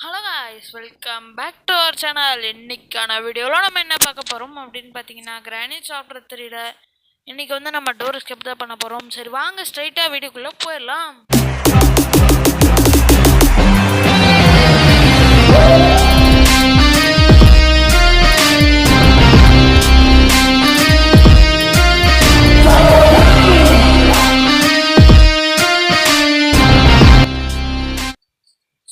Hello guys, welcome back to our channel. இன்னைக்கான வீடியோவில் நம்ம என்ன பார்க்க போகிறோம் அப்படின்னு பார்த்தீங்கன்னா, கிரானைட் சாப்பிட்ற தெரியல. இன்னைக்கு வந்து நம்ம டோர் எஸ்கேப் தான் பண்ண போகிறோம். சரி வாங்க ஸ்ட்ரைட்டாக வீடியோக்குள்ளே போயிடலாம்.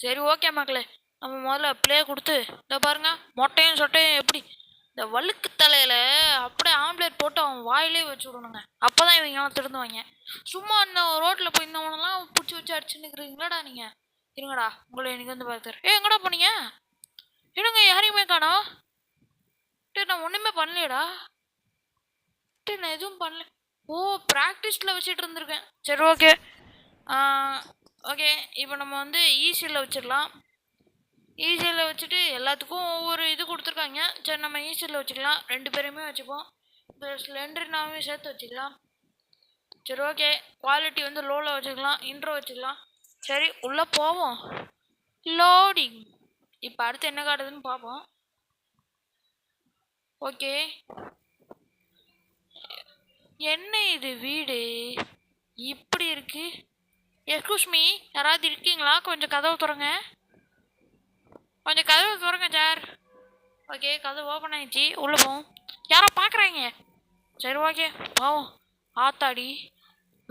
சரி ஓகே மக்களே, நம்ம முதல்ல ப்ளே கொடுத்து இதை பாருங்க, மொட்டையும் சொட்டையும் எப்படி இந்த வழுக்கு தலையில் அப்படியே ஆம்லேட் போட்டு அவன் வாயிலே வச்சு விடணுங்க. அப்போ தான் இவங்கெல்லாம் திருந்துவாங்க. சும்மா இந்த ரோட்டில் போய் இருந்தவனெல்லாம் பிடிச்சி வச்சு அடிச்சுன்னுக்குறீங்களாடா நீங்கள். இருங்கடா, உங்களை எனக்கு வந்து பார்த்துரு. எங்கடா போனீங்க? இருங்க, யாரையுமே காணோம். நான் ஒன்றுமே பண்ணலையடா. நான் எதுவும் பண்ணல. ஓ, ப்ராக்டிஸில் வச்சுட்டு இருந்திருக்கேன். சரி ஓகே ஓகே, இப்போ நம்ம வந்து ஈஸியில் வச்சிடலாம். ஈஸியில் வச்சுட்டு எல்லாத்துக்கும் ஒவ்வொரு இது கொடுத்துருக்காங்க. சரி நம்ம ஈஸியில் வச்சுக்கலாம். 2 பேரையுமே வச்சுப்போம். இந்த ஸ்லெண்டர்னாவே சேர்த்து வச்சுக்கலாம். சரி ஓகே, குவாலிட்டி வந்து லோவில் வச்சுக்கலாம். இன்ட்ரோ வச்சுக்கலாம். சரி உள்ளே போவோம். லோடிங். இப்போ அடுத்து என்ன காட்டுதுன்னு பார்ப்போம். ஓகே, என்ன இது வீடு இப்படி இருக்கு? எக்ஸ்கூஸ் மீ, யாராவது இருக்கீங்களா? கொஞ்சம் கதவு திறங்க. சார். ஓகே, கதவு ஓப்பன் ஆயிடுச்சு. உள்ளே போவோம். யாரோ பார்க்குறாங்க. சரி ஓகே போவோம். ஆத்தாடி,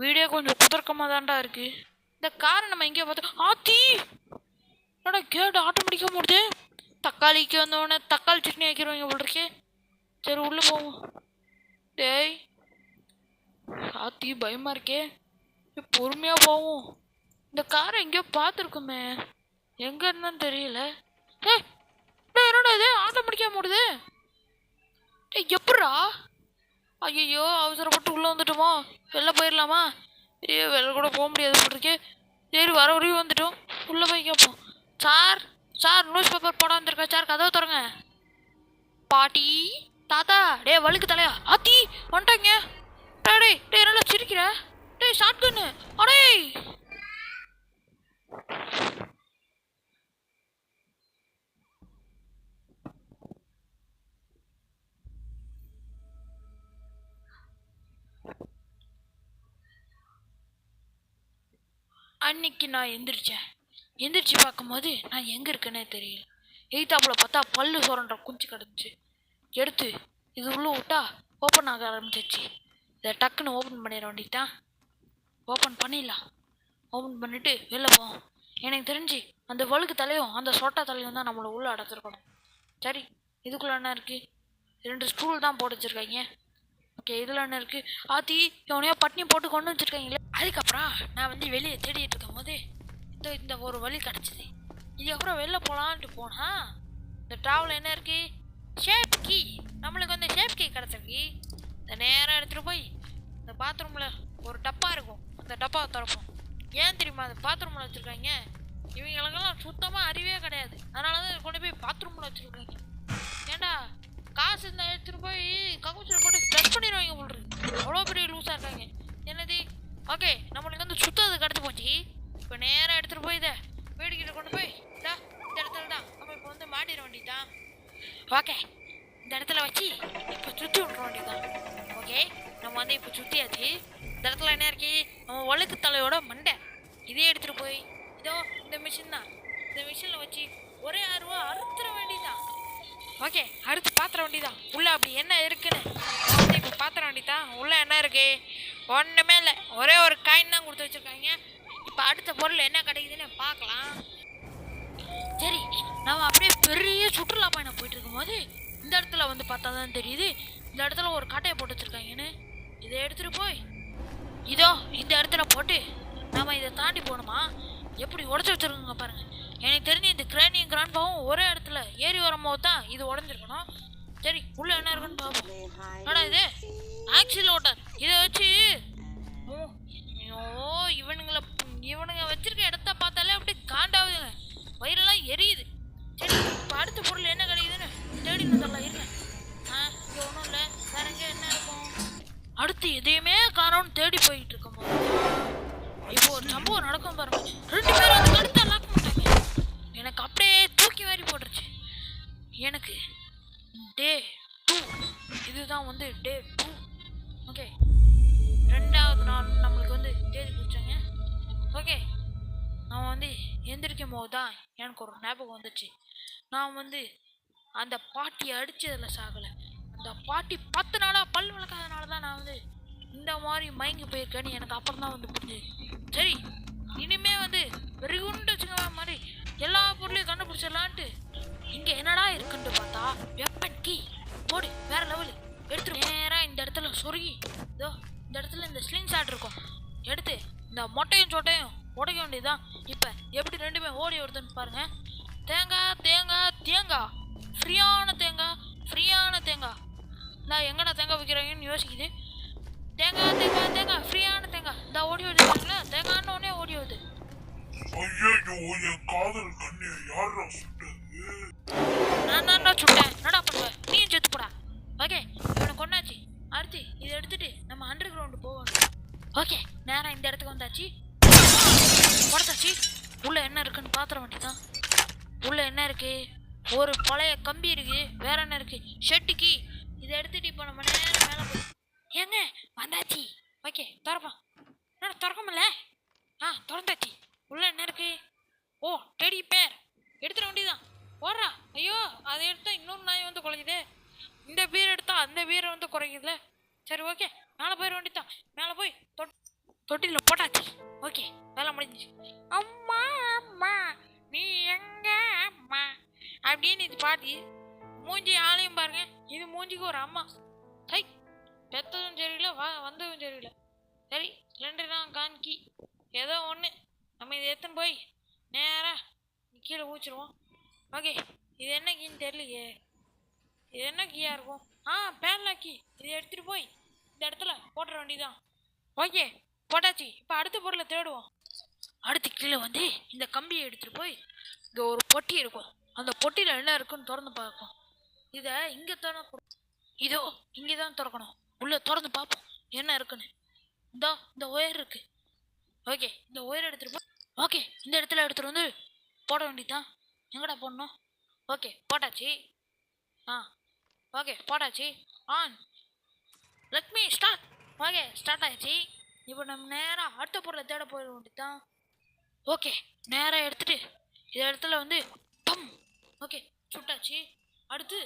வீடியோ கொஞ்சம் குதர்க்கமாக தான்டா இருக்கு. இந்த காரை நம்ம எங்கேயோ பார்த்தோம். ஆத்தி, என்னடா கேட்டு ஆட்டோமேட்டிக்காக முடியுது. தக்காளிக்கு வந்தோடனே தக்காளி சட்னி ஆக்கிடுவாங்க போல் இருக்கே. சரி உள்ளே போவோம். டேய் ஆத்தி, பயமாக இருக்கே. பொறுமையாக போவோம். இந்த காரை எங்கேயோ பார்த்துருக்குமே, எங்கே இருந்தான்னு தெரியல. என்னடா இது ஆட்டோமேட்டிக்காக மூடுது? எப்படா? ஐயோ, அவசரப்பட்டு உள்ளே வந்துட்டோமோ. வெளில போயிடலாமா? வெளில கூட போக முடியாது போட்டிருக்கே. சரி வர வரையும் வந்துட்டோம். உள்ளே போய் கேட்போம். சார் நியூஸ் பேப்பர் போட வந்திருக்கா சார், கதவை திறங்க. பாட்டி, தாத்தா, வழுக்கு தலையா, ஆத்தி வந்துட்டாங்க. டே நல்லா சிரிக்கிற. ஷார்ட் கன்னு. அடே அன்னைக்கு நான் எந்திரிச்சு பார்க்கும்போது நான் எங்கே இருக்கேன்னே தெரியல. எய்தாப்புல பார்த்தா பல்லு சுரண்ட குஞ்சு கிடந்துச்சு. எடுத்து இது உள்ளே விட்டா ஓப்பன் ஆக ஆரம்பிச்சிச்சு. இதை டக்குன்னு ஓப்பன் பண்ணிட வேண்டியதான். ஓப்பன் பண்ணிடலாம். ஓப்பன் பண்ணிவிட்டு வெளில போவோம். எனக்கு தெரிஞ்சு அந்த வழுக்கு தலையும் அந்த சொட்டா தலையும் தான் நம்மளை உள்ளே அடைச்சிருக்கணும். சரி, இதுக்குள்ளே என்ன இருக்குது? 2 ஸ்டூல் தான் போட்டு வச்சுருக்காங்க. ஓகே, இதில் என்ன இருக்குது? ஆத்தி, இவனையோ பட்னி போட்டு கொண்டு வச்சுருக்காங்களே. அதுக்கப்புறம் நான் வந்து வெளியே தேடிட்டு இருக்கும் போது இந்த ஒரு வழி கிடச்சிது. இதுக்கப்புறம் வெளில போகலான்ட்டு போனால் இந்த ட்ராவல் என்ன இருக்குது? Shape key. நம்மளுக்கு வந்து ஷேப் கீ கிடச்சிருக்கு. இந்த நேரம் எடுத்துகிட்டு போய் இந்த பாத்ரூமில் ஒரு டப்பா இருக்கும். அந்த டப்பாவை திறப்போம். ஏன் தெரியுமா அந்த பாத்ரூமில் வச்சுருக்காங்க? இவங்களுக்கெல்லாம் சுத்தமாக அறிவே கிடையாது. அதனால தான் கொண்டு போய் பாத்ரூமில் வச்சுருக்காங்க. ஏண்டா, காசு இருந்தால் எடுத்துகிட்டு போய் கக்கூச்சில் போட்டு ப்ரெஸ் பண்ணிடுவாங்க போல்றது. அவ்வளோ பெரிய லூஸாக இருக்காங்க. என்னது? ஓகே, நம்மளுக்கு வந்து சுத்தது கிடச்சி போச்சு. இப்போ நேராக எடுத்துகிட்டு போய் இதை வீடுகிட்ட கொண்டு போய் இந்த இடத்துல தான் நம்ம இப்போ வந்து மாட்டிட வேண்டியதான். ஓகே, இந்த இடத்துல வச்சு இப்போ சுற்றி விட்ற வேண்டியதான். ஓகே, நம்ம வந்து இப்போ சுற்றியாச்சு. இந்த இடத்துல என்ன இருக்கு? நம்ம வழுக்கு தலையோட மண்டை. இதே எடுத்துகிட்டு போய் இதோ இந்த மிஷின் தான். இந்த மிஷினில் வச்சு ஒரே அருவா அறுத்துற வேண்டியதான். ஓகே, அடுத்து பாத்திர வேண்டியதான். உள்ளே அப்படி என்ன இருக்குன்னு வந்து இப்போ பாத்திர வேண்டியதான். உள்ளே என்ன இருக்கு? ஒன்றுமே இல்லை, ஒரே ஒரு காயின் தான் கொடுத்து வச்சுருக்காங்க. இப்போ அடுத்த பொருள் என்ன கிடைக்குதுன்னு பார்க்கலாம். சரி, நம்ம அப்படியே பெரிய சுற்றுலா பயணம் போயிட்டு இருக்கும்போது இந்த இடத்துல வந்து பார்த்தா தான் தெரியுது இந்த இடத்துல ஒரு காட்டையை போட்டு வச்சுருக்காங்கன்னு. இதை எடுத்துகிட்டு போய் இதோ இந்த இடத்துல போட்டு நம்ம இதை தாண்டி போகணுமா? எப்படி உடச்சி வச்சுருக்கோங்க பாருங்கள். எனக்கு தெரிஞ்சு இந்த கிரானியும் கிராண்ட்பாவும் ஒரே இடத்துல ஏறி வரும்போது தான் இது உடஞ்சிருக்கணும். சரி, உள்ளே என்ன இருக்குன்னு பார்ப்போம். ஆனால் இது ஆக்சில் ஓட்டர். இதை வச்சு இவனுங்க வச்சிருக்க இடத்த பார்த்தாலே அப்படி காண்டாவுதுங்க. வயிறெல்லாம் எரியுது. சரி, இப்போ அடுத்த பொருள் என்ன கிடைக்குதுன்னு தேடி வந்துடலாம். இருங்க. இங்கே ஒன்றும் இல்லை, வேற எங்கே என்ன இருக்கும்? அடுத்து எதையுமே காணோன்னு தேடி போயிட்டு இருக்கும் போது இப்போ ஒரு சம்பவம் நடக்கும் பாருங்க. 2 பேரும் வந்து கடுத்தா லாக் பண்ணிட்டாங்க. எனக்கு அப்படியே எனக்கு டே 2 இதுதான் வந்து டே 2. ஓகே, 2வது நாள் நம்மளுக்கு வந்து தேதி குடிச்சாங்க. ஓகே, நான் வந்து எந்திரிக்கும் போது தான் எனக்கு ஒரு ஞாபகம் வந்துச்சு. நான் வந்து அந்த பாட்டியை அடித்ததில் சாகலை. அந்த பாட்டி 10 நாளாக பல் விளக்காதனால தான் நான் வந்து இந்த மாதிரி மயங்கி போயிருக்கேன்னு எனக்கு அப்புறம் தான் வந்து புரிஞ்சுது. சரி, இனிமே வந்து வெறிகுண்டு வச்சுக்க மாதிரி எல்லா பொருளையும் கண்டுபிடிச்சிடலான்ட்டு இங்கே என்னடா இருக்குன்ட்டு பார்த்தா வெப்பன் கீ போடு வேற லெவலு எடுத்துட்டு நேராக இந்த இடத்துல சொருகி இதோ இந்த இடத்துல இந்த ஸ்லிங் ஷாட் இருக்கும் எடுத்து இந்த மொட்டையும் சொட்டையும் உடைக்க வேண்டியதுதான். இப்போ எப்படி ரெண்டுமே ஓடி வருதுன்னு பாருங்க. தேங்காய் தேங்காய் தேங்காய், ஃப்ரீயான தேங்காய் ஃப்ரீயான தேங்காய். நான் எங்கடா தேங்காய் விற்கிறாங்கன்னு யோசிக்குது. தேங்காய் தேங்காய் தேங்காய் ஃப்ரீயான தேங்காய் இந்த ஓடி வருதுங்களா, தேங்காய்னு உடனே ஓடி வருது. நான் தான்டா சுட்டேன், என்னடா பண்ணுவேன், நீயும் செத்து போடா. ஓகே, இவனை கொண்டாச்சு. அடுத்து இதை எடுத்துட்டு நம்ம அண்டர் கிரவுண்டு போவோம். ஓகே, நேரம் இந்த இடத்துக்கு வந்தாச்சு. படுத்தாச்சு. உள்ள என்ன இருக்குன்னு பாத்திர வேண்டியதான். உள்ள என்ன இருக்கு? ஒரு பழைய கம்பி இருக்கு. வேற என்ன இருக்கு? ஷெட்டுக்கு. இதை எடுத்துட்டு இப்போ நம்ம நேரம் மேலே போய் ஏங்க வந்தாச்சு. ஓகே, திறப்பா. என்ன திறக்க முடியல? திறந்தாச்சு. உள்ள என்ன இருக்கு? ஓ, டெடி பேர். எடுத்துட வேண்டியதான். ஓடுறா. ஐயோ, அதை எடுத்தா இன்னொரு நாய் வந்து குறைக்குது. இந்த பீர் எடுத்தா அந்த பீரை வந்து குறைக்குதுல. சரி, ஓகே, மேலே போயிட வேண்டியதான். மேலே போய் தொட்டியில் போட்டாச்சு. ஓகே, வேலை முடிஞ்சிச்சு. அம்மா அம்மா நீ எங்க அம்மா அப்படின்னு இது பாட்டி மூஞ்சி ஆளையும் பாருங்க. இது மூஞ்சிக்கு ஒரு அம்மா. சை, பெத்ததும் சரியில்லை, வந்ததும் சரியில்லை. சரி, 2 தான் கான்கி ஏதோ ஒன்று. நம்ம இதை எடுத்துன்னு போய் நேராக கீழே ஊச்சிருவோம். ஓகே, இது என்ன கீன்னு தெரியலையே. இது என்ன கீயாக இருக்கும்? பேர்லா கீ. இதை எடுத்துகிட்டு போய் இந்த இடத்துல போட்டுற வேண்டியதான். ஓகே, போட்டாச்சு. இப்போ அடுத்த பொருளை தேடுவோம். அடுத்து கீழே வந்து இந்த கம்பியை எடுத்துகிட்டு போய் இங்கே ஒரு பொட்டி இருக்கும். அந்த பொட்டியில் என்ன இருக்குன்னு திறந்து பார்ப்போம். இதை இங்கே திறக்கணும். இதோ இங்கே தான் திறக்கணும். உள்ளே திறந்து பார்ப்போம் என்ன இருக்குன்னு. இந்த ஒயர் இருக்கு. ஓகே, இந்த ஒயர் எடுத்துகிட்டு போய் ஓகே இந்த இடத்துல எடுத்துகிட்டு வந்து போட வேண்டியதான். எங்கடா போடணும்? ஓகே, போட்டாச்சு. ஓகே, போட்டாச்சு. Let me start. Okay, start ஆயிடுச்சு. இப்போ நம்ம நேராக அடுத்த பொருளை தேட போயிட வேண்டியதான். ஓகே, நேராக எடுத்துட்டு இந்த இடத்துல வந்து பம். ஓகே, சுட்டாச்சு. அடுத்து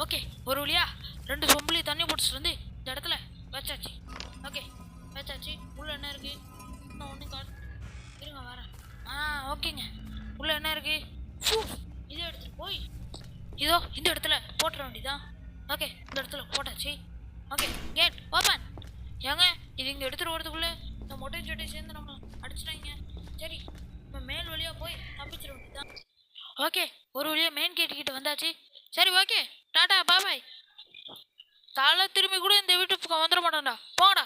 ஓகே, ஒரு வழியா 2 சொம்புலி தண்ணி பிடிச்சிட்டு வந்து இந்த இடத்துல வச்சாச்சு. ஓகே, வச்சாச்சு. உள்ள என்ன இருக்கு? இன்னும் ஒன்றும் இருங்க வரேன். ஓகேங்க. உள்ள என்ன இருக்கு? இதை எடுத்துட்டு போய் இதோ இந்த இடத்துல போட்டுற வேண்டியதான். ஓகே, இந்த இடத்துல போட்டாச்சு. Okay, gate open. ஏங்க இது இங்கே எடுத்துட்டு வரதுக்குள்ள இந்த மொட்டை சொட்டை சேர்ந்து நம்ம அடிச்சிட்டாங்க. சரி, இப்போ மேல் வழியாக போய் தப்பிச்சிட வேண்டியதான். ஓகே, ஒரு வழியாக மெயின் கேட்டு கிட்ட வந்தாச்சு. சரி, ஓகே, டாடா பாபாய். தலை திரும்பி கூட இந்த வீட்டு பக்கம் வந்துட மாட்டான்டா, போடா.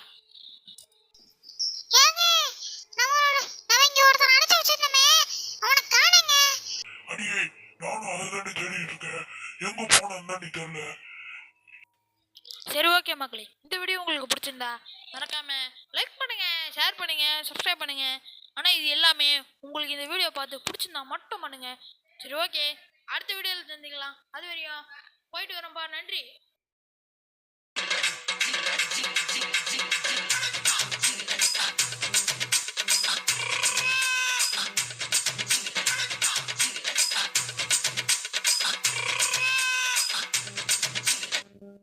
சரி, ஓகே மக்களே, இந்த வீடியோ உங்களுக்கு பிடிச்சிருந்தா மறக்காம லைக் பண்ணுங்க, ஷேர் பண்ணுங்க, சப்ஸ்கிரைப் பண்ணுங்க. ஆனால் இது எல்லாமே உங்களுக்கு இந்த வீடியோ பார்த்து பிடிச்சிருந்தா மட்டும் பண்ணுங்க. சரி, ஓகே, அடுத்த வீடியோவில் சந்திக்கலாம். அது வரையும் போயிட்டு வரேன்ப்பா. நன்றி.